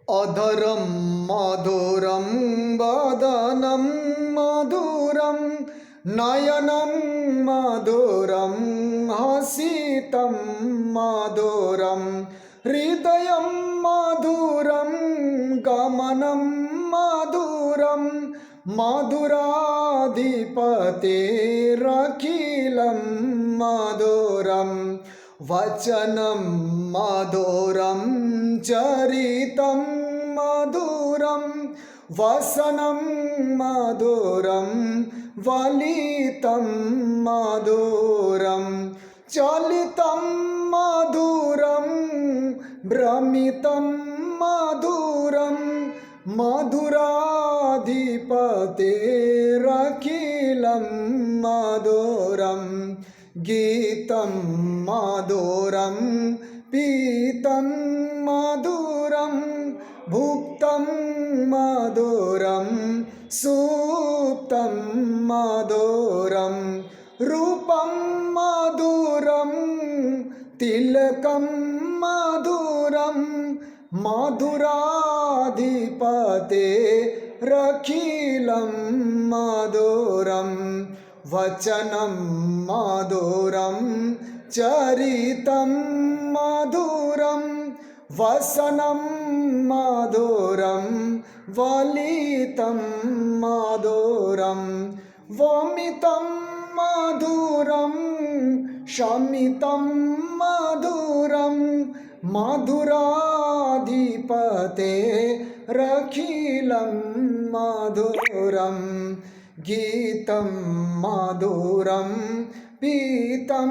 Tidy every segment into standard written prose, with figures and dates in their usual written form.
अधरं मधुरं वदनं मधुरं नयनं मधुरं हसितं मधुरं हृदयं मधुरं गमनं मधुरं मधुराधिपतेरखिलं मधुरं वचनं मधुरं चरितं मधुरं वसनं मधुरं वलितं मधुरं चलितं मधुरं भ्रमितं मधुरं मधुराधिपतेरखिलं मधुरं गीतं मधुरं पीतं मधुरं भुक्तं मधुरं सुप्तं मधुरं रूपं मधुरं तिलकं मधुरं मधुराधिपतेरखिलं मधुरं वचनं मधुरं चरितं मधुरं वसनं मधुरं वलितं मधुरं वमितं मधुरं शमितं मधुरं मधुराधिपतेरखिलं मधुरं गीतं मधुरं पीतं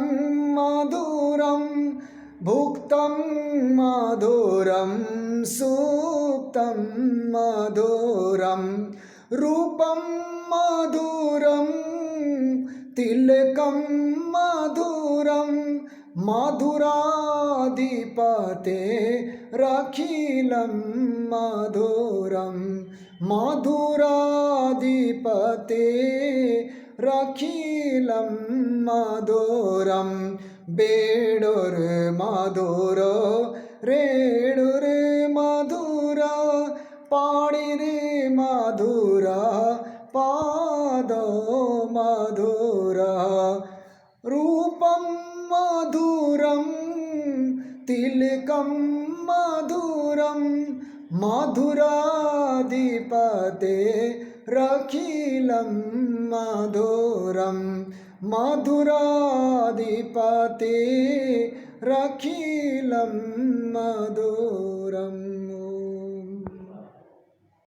मधुरं भुक्तं मधुरं सुप्तं मधुरं रूपं मधुरं तिलकं मधुरं मधुराधिपतेरखिलं मधुरं मधुराधिपतेरखिलं मधुरं बेडुर्मधुरो रेडुर्मधुरा पाणिर्मधुरा पादो मधुरा रूपं मधुरं तिलकं मधुरं मधुराधिपतेरखिलं मधुरं मधुराधिपतेरखिलं मधुरम्।